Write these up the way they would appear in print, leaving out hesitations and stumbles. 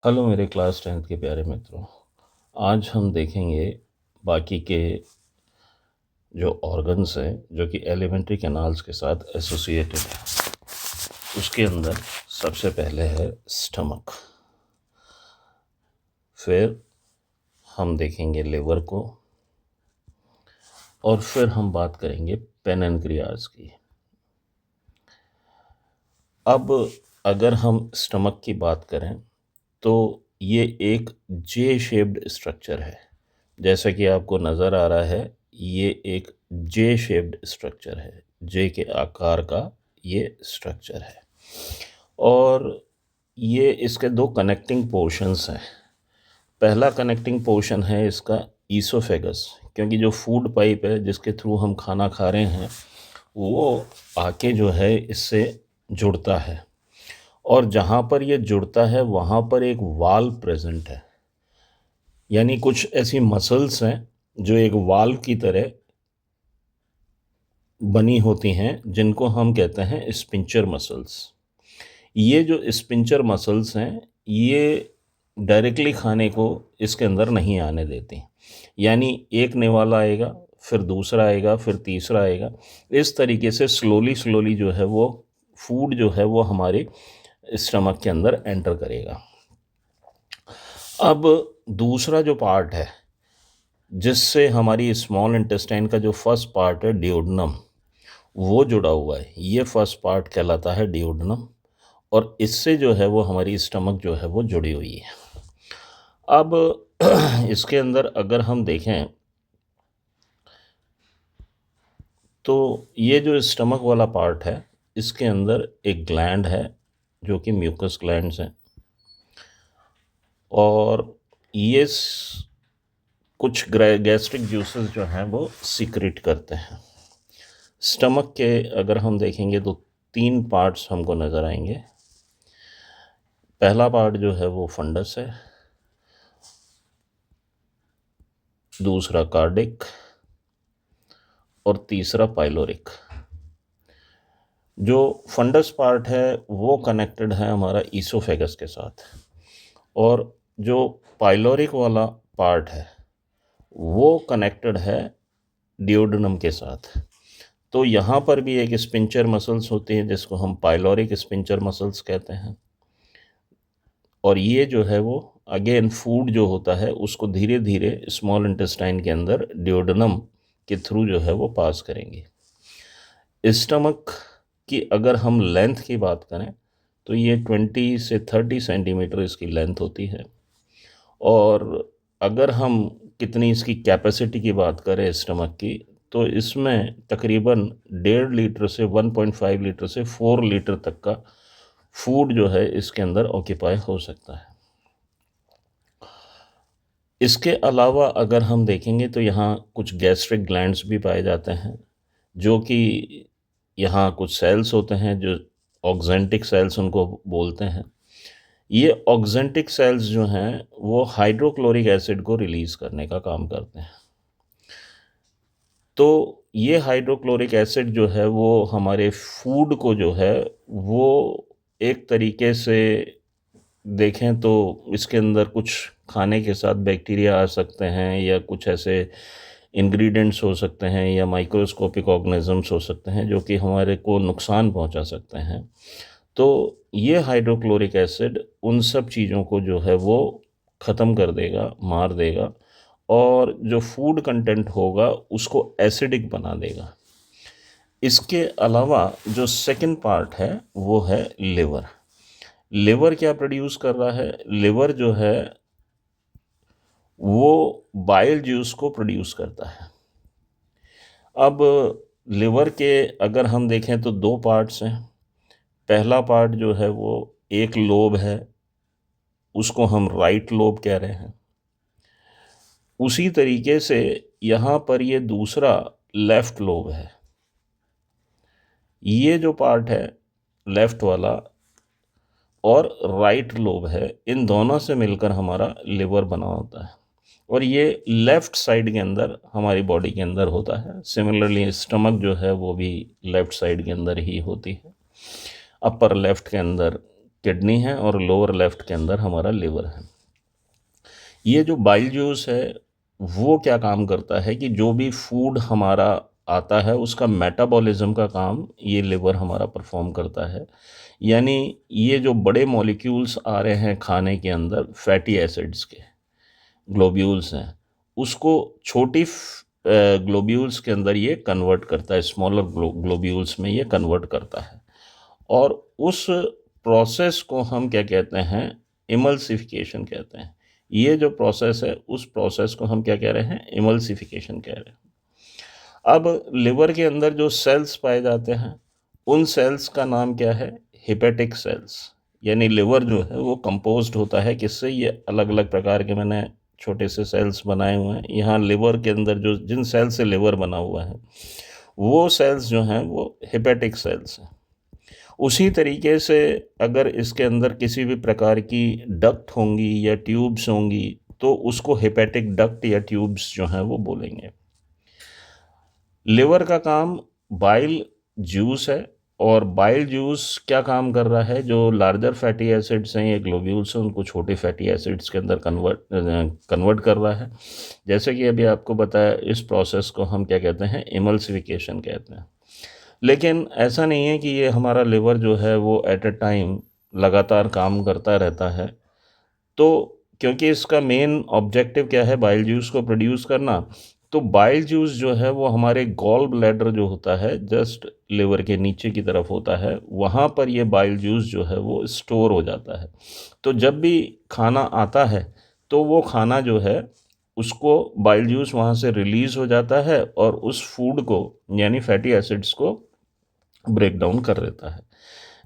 Hello मेरे class 10th के प्यारे मित्रों। आज हम देखेंगे बाकी के जो ऑर्गन्स हैं जो कि एलिमेंट्री कैनाल्स के साथ एसोसिएटेड है। उसके अंदर सबसे पहले है स्टमक, फिर हम देखेंगे लिवर को, और फिर हम बात करेंगे पेनक्रियाज की। अब अगर हम स्टमक की बात करें तो ये एक जे शेप्ड स्ट्रक्चर है। जैसा कि आपको नज़र आ रहा है, ये एक जे शेप्ड स्ट्रक्चर है, जे के आकार का ये स्ट्रक्चर है। और ये इसके दो कनेक्टिंग पोर्शंस हैं। पहला कनेक्टिंग पोर्शन है इसका ईसोफेगस, क्योंकि जो फूड पाइप है जिसके थ्रू हम खाना खा रहे हैं वो आके जो है इससे जुड़ता है, और जहाँ पर ये जुड़ता है वहाँ पर एक वाल्व प्रेजेंट है। यानी कुछ ऐसी मसल्स हैं जो एक वाल्व की तरह बनी होती हैं, जिनको हम कहते हैं स्पिंचर मसल्स। ये जो स्पिंचर मसल्स हैं ये डायरेक्टली खाने को इसके अंदर नहीं आने देती। यानी एक निवाला आएगा, फिर दूसरा आएगा, फिर तीसरा आएगा। इस तरीके से स्लोली स्लोली जो है वो फूड जो है वो हमारे स्टमक के अंदर एंटर करेगा। अब दूसरा जो पार्ट है जिससे हमारी स्मॉल इंटेस्टाइन का जो फर्स्ट पार्ट है डियोडनम, वो जुड़ा हुआ है। ये फर्स्ट पार्ट कहलाता है डियोडनम, और इससे जो है वो हमारी स्टमक जो है वो जुड़ी हुई है। अब इसके अंदर अगर हम देखें तो ये जो स्टमक वाला पार्ट है इसके अंदर एक ग्लैंड है जो कि म्यूकस ग्लैंड्स हैं, और ये कुछ गैस्ट्रिक जूसेस जो हैं वो सीक्रेट करते हैं। स्टमक के अगर हम देखेंगे तो तीन पार्ट्स हमको नज़र आएंगे। पहला पार्ट जो है वो फंडस है, दूसरा कार्डिक, और तीसरा पाइलोरिक। जो फंडस पार्ट है वो कनेक्टेड है हमारा ईसोफेगस के साथ, और जो पाइलोरिक वाला पार्ट है वो कनेक्टेड है डियोडनम के साथ। तो यहाँ पर भी एक स्पिंचर मसल्स होती है जिसको हम पाइलोरिक स्पिंचर मसल्स कहते हैं, और ये जो है वो अगेन फूड जो होता है उसको धीरे धीरे स्मॉल इंटेस्टाइन के अंदर डियोडनम के थ्रू जो है वो पास करेंगे। स्टमक की अगर हम लेंथ की बात करें तो ये 20 से 30 सेंटीमीटर इसकी लेंथ होती है, और अगर हम कितनी इसकी कैपेसिटी की बात करें स्टमक की तो इसमें तकरीबन 1.5 लीटर से 1.5 लीटर से 4 लीटर तक का फूड जो है इसके अंदर ऑक्यूपाई हो सकता है। इसके अलावा अगर हम देखेंगे तो यहाँ कुछ गैस्ट्रिक ग्लैंड्स भी पाए जाते हैं, जो कि यहाँ कुछ सेल्स होते हैं जो ऑक्जेंटिक सेल्स उनको बोलते हैं। ये ऑक्जेंटिक सेल्स जो हैं वो हाइड्रोक्लोरिक एसिड को रिलीज़ करने का काम करते हैं। तो ये हाइड्रोक्लोरिक एसिड जो है वो हमारे फूड को जो है वो एक तरीके से देखें तो इसके अंदर कुछ खाने के साथ बैक्टीरिया आ सकते हैं, या कुछ ऐसे इंग्रेडिएंट्स हो सकते हैं, या माइक्रोस्कोपिक ऑर्गेनिजम्स हो सकते हैं जो कि हमारे को नुकसान पहुंचा सकते हैं। तो ये हाइड्रोक्लोरिक एसिड उन सब चीज़ों को जो है वो ख़त्म कर देगा, मार देगा, और जो फूड कंटेंट होगा उसको एसिडिक बना देगा। इसके अलावा जो सेकंड पार्ट है वो है लिवर। लिवर क्या प्रोड्यूस कर रहा है? लिवर जो है वो बाइल जूस को प्रोड्यूस करता है। अब लिवर के अगर हम देखें तो दो पार्ट्स हैं। पहला पार्ट जो है वो एक लोब है, उसको हम राइट लोब कह रहे हैं। उसी तरीके से यहाँ पर ये दूसरा लेफ़्ट लोब है। ये जो पार्ट है लेफ़्ट वाला और राइट लोब है, इन दोनों से मिलकर हमारा लिवर बना होता है, और ये लेफ़्ट साइड के अंदर हमारी बॉडी के अंदर होता है। सिमिलरली स्टमक जो है वो भी लेफ़्ट साइड के अंदर ही होती है। अपर लेफ़्ट के अंदर किडनी है और लोअर लेफ्ट के अंदर हमारा लिवर है। ये जो बाइल जूस है वो क्या काम करता है कि जो भी फूड हमारा आता है उसका मेटाबॉलिज्म का काम ये लिवर हमारा परफॉर्म करता है। यानी ये जो बड़े मॉलिक्यूल्स आ रहे हैं खाने के अंदर फैटी एसिड्स के ग्लोब्यूल्स हैं, उसको छोटी ग्लोब्यूल्स के अंदर ये कन्वर्ट करता है, स्मॉलर ग्लोब्यूल्स में ये कन्वर्ट करता है। और उस प्रोसेस को हम क्या कहते हैं, इमल्सिफिकेशन कहते हैं। ये जो प्रोसेस है उस प्रोसेस को हम क्या कह रहे हैं, इमल्सिफिकेशन कह रहे हैं। अब लिवर के अंदर जो सेल्स पाए जाते हैं उन सेल्स का नाम क्या है, हेपेटिक सेल्स। यानी लिवर जो है वो कंपोज्ड होता है किससे, ये अलग अलग प्रकार के मैंने छोटे से सेल्स बनाए हुए हैं। यहाँ लिवर के अंदर जो जिन सेल से लिवर बना हुआ है वो सेल्स जो हैं वो हेपेटिक सेल्स हैं। उसी तरीके से अगर इसके अंदर किसी भी प्रकार की डक्ट होंगी या ट्यूब्स होंगी तो उसको हेपेटिक डक्ट या ट्यूब्स जो हैं वो बोलेंगे। लिवर का काम बाइल जूस है, और बाइल जूस क्या काम कर रहा है, जो लार्जर फैटी एसिड्स हैं या ग्लोब्यूल्स हैं उनको छोटे फैटी एसिड्स के अंदर कन्वर्ट कर रहा है। जैसे कि अभी आपको बताया, इस प्रोसेस को हम क्या कहते हैं, इमल्सिफिकेशन कहते हैं। लेकिन ऐसा नहीं है कि ये हमारा लिवर जो है वो एट अ टाइम लगातार काम करता रहता है। तो क्योंकि इसका मेन ऑब्जेक्टिव क्या है, बाइल जूस को प्रोड्यूस करना, तो बाइल जूस जो है वो हमारे गॉल ब्लैडर जो होता है जस्ट लिवर के नीचे की तरफ होता है, वहाँ पर ये बाइल जूस जो है वो स्टोर हो जाता है। तो जब भी खाना आता है तो वो खाना जो है उसको बाइल जूस वहाँ से रिलीज़ हो जाता है और उस फूड को यानी फैटी एसिड्स को ब्रेक डाउन कर देता है।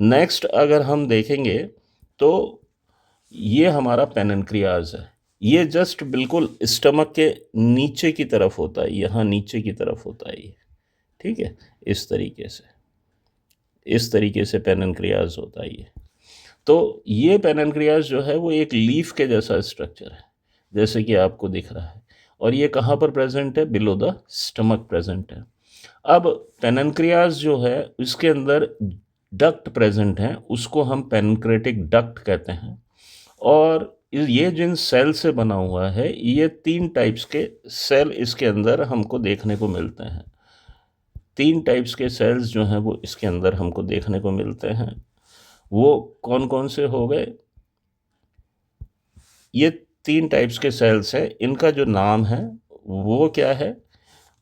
नेक्स्ट अगर हम देखेंगे तो ये हमारा पेनक्रियाज है। ये जस्ट बिल्कुल स्टमक के नीचे की तरफ होता है, यहाँ नीचे की तरफ होता है ये, ठीक है। इस तरीके से पेनक्रियाज होता है ये। तो ये पेनक्रियाज जो है वो एक लीफ के जैसा स्ट्रक्चर है, जैसे कि आपको दिख रहा है। और ये कहाँ पर प्रेजेंट है, बिलो द स्टमक प्रेजेंट है। अब पेनक्रियाज जो है इसके अंदर डक्ट प्रेजेंट हैं, उसको हम पेनक्रेटिक डक्ट कहते हैं। और ये जिन सेल से बना हुआ है, ये 3 टाइप्स के सेल इसके अंदर हमको देखने को मिलते हैं। 3 टाइप्स के सेल्स जो हैं वो इसके अंदर हमको देखने को मिलते हैं। वो कौन कौन से हो गए, ये 3 टाइप्स के सेल्स हैं। इनका जो नाम है वो क्या है,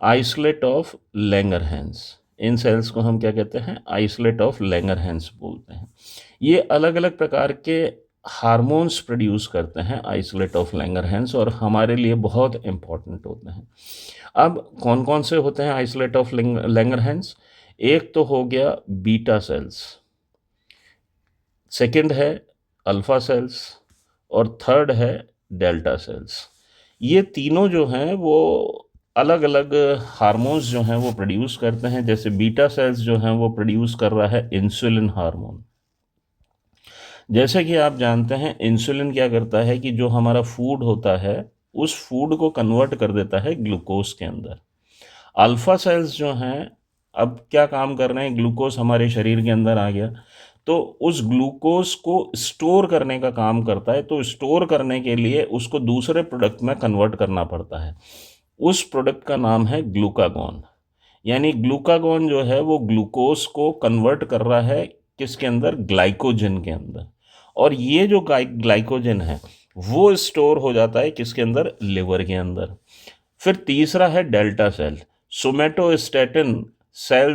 आइसोलेट ऑफ लैंगरहैंस। इन सेल्स को हम क्या कहते हैं, आइसोलेट ऑफ लैंगरहैंस बोलते हैं। ये अलग अलग प्रकार के हार्मोन्स प्रोड्यूस करते हैं, आइसोलेट ऑफ लैंगरहैंस, और हमारे लिए बहुत इम्पॉर्टेंट होते हैं। अब कौन कौन से होते हैं आइसोलेट ऑफ लैंगरहैंस, एक तो हो गया बीटा सेल्स, सेकंड है अल्फा सेल्स, और थर्ड है डेल्टा सेल्स। ये तीनों जो हैं वो अलग अलग हार्मोन्स जो हैं वो प्रोड्यूस करते हैं। जैसे बीटा सेल्स जो हैं वो प्रोड्यूस कर रहा है इंसुलिन हार्मोन। जैसे कि आप जानते हैं इंसुलिन क्या करता है कि जो हमारा फूड होता है उस फूड को कन्वर्ट कर देता है ग्लूकोज के अंदर। अल्फा सेल्स जो हैं अब क्या काम कर रहे हैं, ग्लूकोज हमारे शरीर के अंदर आ गया तो उस ग्लूकोज को स्टोर करने का काम करता है। तो स्टोर करने के लिए उसको दूसरे प्रोडक्ट में कन्वर्ट करना पड़ता है। उस प्रोडक्ट का नाम है ग्लूकागॉन। यानी ग्लूकागॉन जो है वो ग्लूकोज को कन्वर्ट कर रहा है किसके अंदर, ग्लाइकोजन के अंदर। और ये जो ग्लाइकोजन है वो स्टोर हो जाता है किसके अंदर, लिवर के अंदर। फिर तीसरा है delta cell, somatostatin cell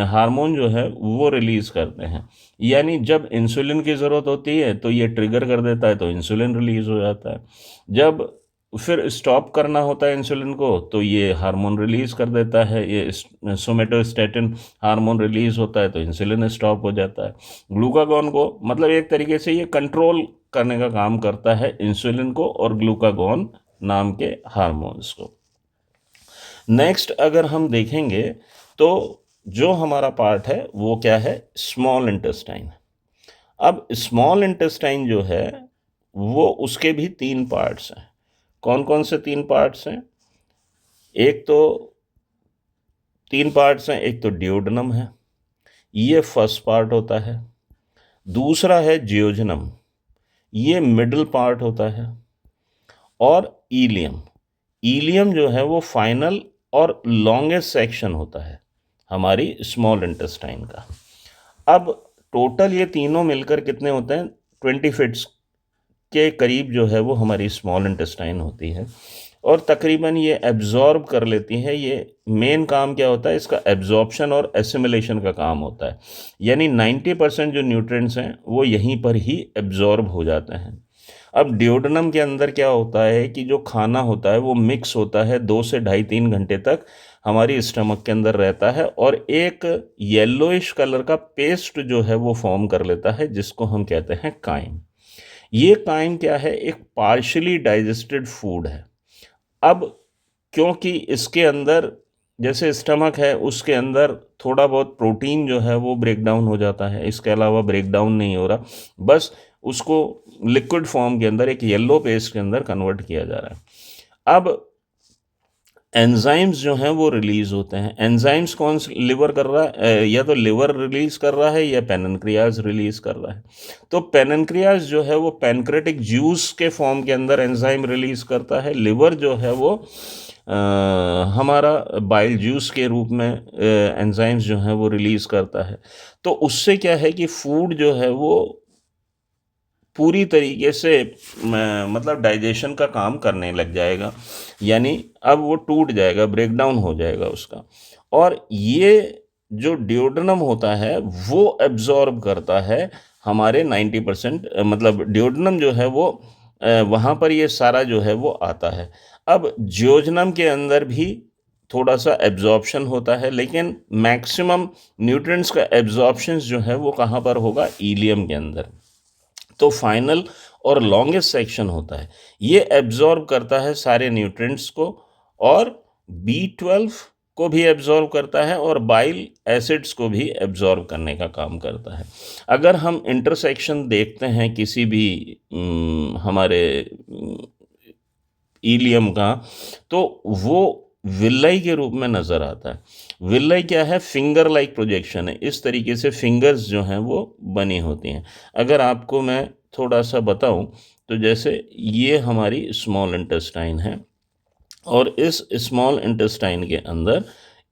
hormone जो है वो रिलीज करते हैं। यानी जब इंसुलिन की ज़रूरत होती है तो ये ट्रिगर कर देता है, तो इंसुलिन रिलीज हो जाता है। जब फिर स्टॉप करना होता है इंसुलिन को तो ये हार्मोन रिलीज कर देता है, ये सोमेटोस्टेटिन हार्मोन रिलीज होता है तो इंसुलिन स्टॉप हो जाता है। ग्लूकागॉन को मतलब एक तरीके से ये कंट्रोल करने का काम करता है इंसुलिन को और ग्लूकागॉन नाम के हार्मोन्स को। नेक्स्ट अगर हम देखेंगे तो जो हमारा पार्ट है वो क्या है, स्मॉल इंटेस्टाइन। अब स्मॉल इंटेस्टाइन जो है वो उसके भी 3 पार्ट्स हैं। कौन कौन से 3 पार्ट्स हैं, एक तो 3 पार्ट्स हैं, एक तो ड्यूोडेनम है, ये फर्स्ट पार्ट होता है। दूसरा है जियोजनम, ये मिडल पार्ट होता है। और ईलियम, ईलियम जो है वो फाइनल और लॉन्गेस्ट सेक्शन होता है हमारी स्मॉल इंटेस्टाइन का। अब टोटल ये तीनों मिलकर कितने होते हैं, 20 फीट्स के करीब जो है वो हमारी स्मॉल इंटेस्टाइन होती है। और तकरीबन ये एब्जॉर्ब कर लेती है। ये मेन काम क्या होता है इसका, एब्जॉर्प्शन और एसिमिलेशन का काम होता है। यानी 90% जो न्यूट्रिएंट्स हैं वो यहीं पर ही एब्जॉर्ब हो जाते हैं। अब डिओडनम के अंदर क्या होता है कि जो खाना होता है वो मिक्स होता है 2 से ढाई 3 घंटे तक हमारी स्टमक के अंदर रहता है, और एक येलोइश कलर का पेस्ट जो है वो फॉर्म कर लेता है, जिसको हम कहते हैं काइम। ये काइम क्या है, एक पार्शली डाइजेस्टेड फूड है। अब क्योंकि इसके अंदर जैसे स्टमक है उसके अंदर थोड़ा बहुत प्रोटीन जो है वो ब्रेक डाउन हो जाता है, इसके अलावा ब्रेक डाउन नहीं हो रहा, बस उसको लिक्विड फॉर्म के अंदर एक येलो पेस्ट के अंदर कन्वर्ट किया जा रहा है। अब एंजाइम्स जो हैं वो रिलीज़ होते हैं। एंजाइम्स कौन से लिवर कर रहा है, या तो लिवर रिलीज़ कर रहा है या पैनक्रियाज रिलीज़ कर रहा है। तो पैनक्रियाज जो है वो पैनक्रेटिक जूस के फॉर्म के अंदर एंजाइम रिलीज़ करता है। लिवर जो है वो हमारा बाइल जूस के रूप में एंजाइम्स जो हैं वो रिलीज़ करता है। तो उससे क्या है कि फूड जो है वो पूरी तरीके से मतलब डाइजेशन का काम करने लग जाएगा, यानी अब वो टूट जाएगा, ब्रेक डाउन हो जाएगा उसका। और ये जो डिओडनम होता है वो एब्जॉर्ब करता है हमारे 90%, मतलब डिओडनम जो है वो वहाँ पर ये सारा जो है वो आता है। अब जियोजनम के अंदर भी थोड़ा सा एब्जॉर्प्शन होता है, लेकिन मैक्सिमम न्यूट्रिएंट्स का एब्जॉर्प्शन जो है वो कहाँ पर होगा, ईलियम के अंदर। तो फाइनल और लॉन्गेस्ट सेक्शन होता है, ये एब्जॉर्ब करता है सारे न्यूट्रिएंट्स को, और B12 को भी एब्जॉर्ब करता है और बाइल एसिड्स को भी एब्जॉर्ब करने का काम करता है। अगर हम इंटरसेक्शन देखते हैं किसी भी हमारे ईलियम का, तो वो विल्लाई के रूप में नज़र आता है। विल्लाई क्या है, फिंगर लाइक प्रोजेक्शन है, इस तरीके से फिंगर्स जो हैं वो बनी होती हैं। अगर आपको मैं थोड़ा सा बताऊं तो जैसे ये हमारी स्मॉल इंटेस्टाइन है, और इस स्मॉल इंटेस्टाइन के अंदर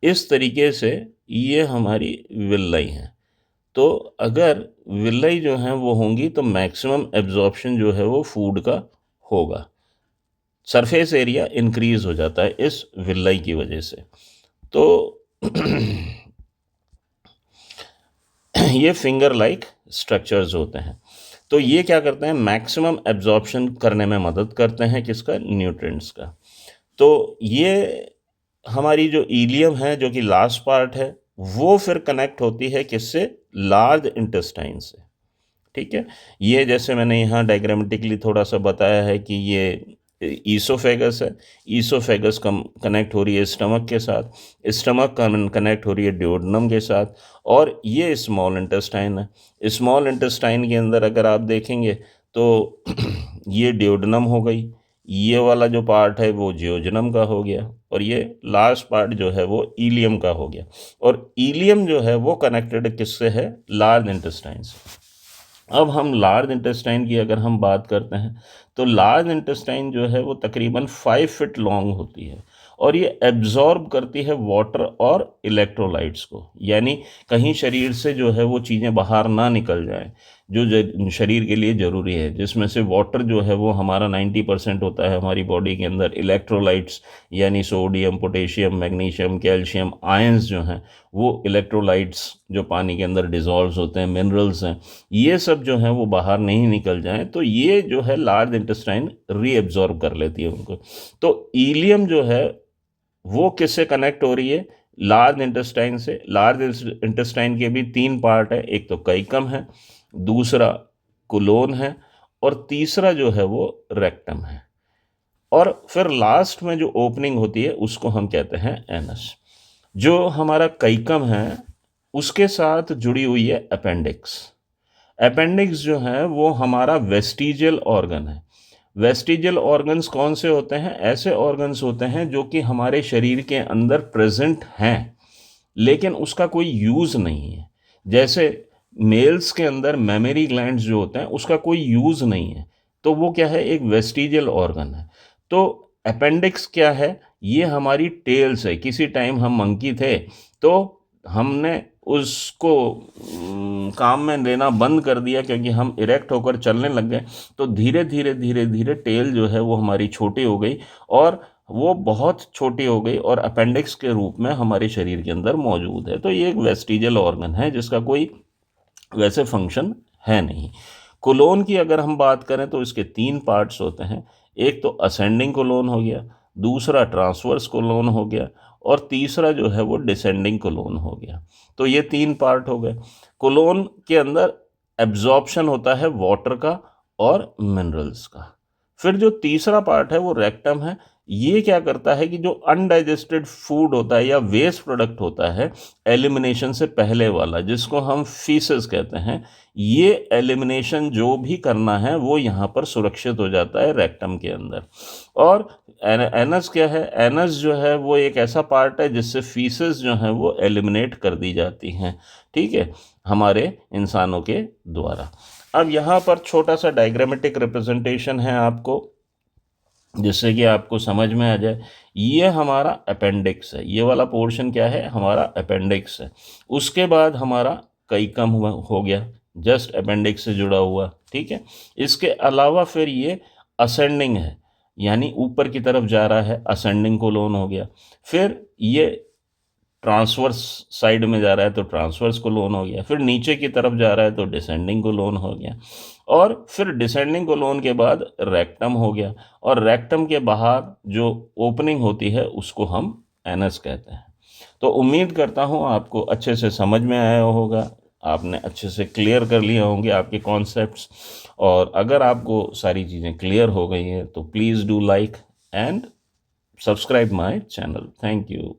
इस तरीके से ये हमारी विल्लाई है। तो अगर विल्लाई जो हैं वो होंगी तो मैक्सिमम एब्जॉर्प्शन जो है वो फूड का होगा, सरफेस एरिया इंक्रीज हो जाता है इस विल्लाई की वजह से। तो ये फिंगर लाइक स्ट्रक्चर्स होते हैं। तो ये क्या करते हैं, मैक्सिमम एब्जॉर्प्शन करने में मदद करते हैं किसका, न्यूट्रिएंट्स का। तो ये हमारी जो ईलियम है जो कि लास्ट पार्ट है, वो फिर कनेक्ट होती है किससे, लार्ज इंटेस्टाइन से। ठीक है, ये जैसे मैंने यहाँ डायग्रामेटिकली थोड़ा सा बताया है कि ये ईसोफेगस है, ईसोफेगस कनेक्ट हो रही है स्टमक के साथ, स्टमक कनेक्ट हो रही है डिओडनम के साथ, और ये स्मॉल इंटेस्टाइन है। स्मॉल इंटेस्टाइन के अंदर अगर आप देखेंगे तो ये डिओडनम हो गई, ये वाला जो पार्ट है वो जियोजनम का हो गया, और ये लास्ट पार्ट जो है वो ईलियम का हो गया। और ईलियम जो है वो कनेक्टेड किससे है, लार्ज इंटेस्टाइन से। अब हम लार्ज इंटेस्टाइन की अगर हम बात करते हैं तो लार्ज इंटेस्टाइन जो है वो तकरीबन 5 फीट लॉन्ग होती है, और ये एब्जॉर्ब करती है वाटर और इलेक्ट्रोलाइट्स को, यानी कहीं शरीर से जो है वो चीज़ें बाहर ना निकल जाएं जो शरीर के लिए ज़रूरी है, जिसमें से वाटर जो है वो हमारा 90% होता है हमारी बॉडी के अंदर। इलेक्ट्रोलाइट्स यानी sodium, potassium, magnesium, calcium, ions जो हैं वो इलेक्ट्रोलाइट्स जो पानी के अंदर डिज़ोल्व होते हैं, मिनरल्स हैं, ये सब जो हैं वो बाहर नहीं निकल जाएं, तो ये जो है लार्ज इंटेस्टाइन रीएब्जॉर्ब कर लेती है उनको। तो ईलियम जो है वो किससे कनेक्ट हो रही है, लार्ज इंटेस्टाइन से। लार्ज इंटेस्टाइन के भी 3 पार्ट है, एक तो कैइकम है, दूसरा कोलोन है, और तीसरा जो है वो रेक्टम है। और फिर लास्ट में जो ओपनिंग होती है उसको हम कहते हैं एनस। जो हमारा कैइकम है उसके साथ जुड़ी हुई है अपेंडिक्स। अपेंडिक्स जो है वो हमारा वेस्टिजियल ऑर्गन है। वेस्टिजियल ऑर्गन्स कौन से होते हैं, ऐसे ऑर्गन्स होते हैं जो कि हमारे शरीर के अंदर प्रेजेंट हैं लेकिन उसका कोई यूज़ नहीं है। जैसे मेल्स के अंदर मेमरी ग्लैंड्स जो होते हैं उसका कोई यूज़ नहीं है, तो वो क्या है, एक वेस्टिजियल ऑर्गन है। तो अपेंडिक्स क्या है, ये हमारी टेल्स है। किसी टाइम हम मंकी थे तो हमने उसको काम में लेना बंद कर दिया क्योंकि हम इरेक्ट होकर चलने लग गए, तो धीरे धीरे धीरे धीरे टेल जो है वो हमारी छोटी हो गई, और वो बहुत छोटी हो गई और अपेंडिक्स के रूप में हमारे शरीर के अंदर मौजूद है। तो ये एक वेस्टिजियल ऑर्गन है जिसका कोई वैसे फंक्शन है नहीं। कोलोन की अगर हम बात करें तो इसके तीन पार्ट्स होते हैं। एक तो असेंडिंग कोलोन हो गया, दूसरा ट्रांसवर्स कोलोन हो गया, और तीसरा जो है वो डिसेंडिंग कोलोन हो गया। तो ये तीन पार्ट हो गए। कोलोन के अंदर एब्जॉर्प्शन होता है वाटर का और मिनरल्स का। फिर जो तीसरा पार्ट है वो रेक्टम है। ये क्या करता है कि जो अनडाइजेस्टेड फूड होता है या वेस्ट प्रोडक्ट होता है एलिमिनेशन से पहले वाला, जिसको हम फीसेस कहते हैं, ये एलिमिनेशन जो भी करना है वो यहाँ पर सुरक्षित हो जाता है रेक्टम के अंदर। और एनस क्या है, एनस जो है वो एक ऐसा पार्ट है जिससे फीसेस जो हैं वो एलिमिनेट कर दी जाती हैं, ठीक है, हमारे इंसानों के द्वारा। अब यहाँ पर छोटा सा डायग्रामेटिक रिप्रेजेंटेशन है आपको, जिससे कि आपको समझ में आ जाए। ये हमारा अपेंडिक्स है, ये वाला पोर्शन क्या है, हमारा अपेंडिक्स है। उसके बाद हमारा कैइकम हो गया, जस्ट अपेंडिक्स से जुड़ा हुआ, ठीक है। इसके अलावा फिर ये असेंडिंग है, यानी ऊपर की तरफ जा रहा है, असेंडिंग कोलोन हो गया। फिर ये ट्रांसवर्स साइड में जा रहा है तो ट्रांसवर्स कोलोन हो गया। फिर नीचे की तरफ जा रहा है तो डिसेंडिंग कोलोन हो गया। और फिर डिसेंडिंग कोलोन के बाद रेक्टम हो गया, और रेक्टम के बाहर जो ओपनिंग होती है उसको हम एनस कहते हैं। तो उम्मीद करता हूँ आपको अच्छे से समझ में आया होगा, आपने अच्छे से क्लियर कर लिए होंगे आपके कॉन्सेप्ट्स। और अगर आपको सारी चीज़ें क्लियर हो गई हैं तो please do like and subscribe my channel. Thank you.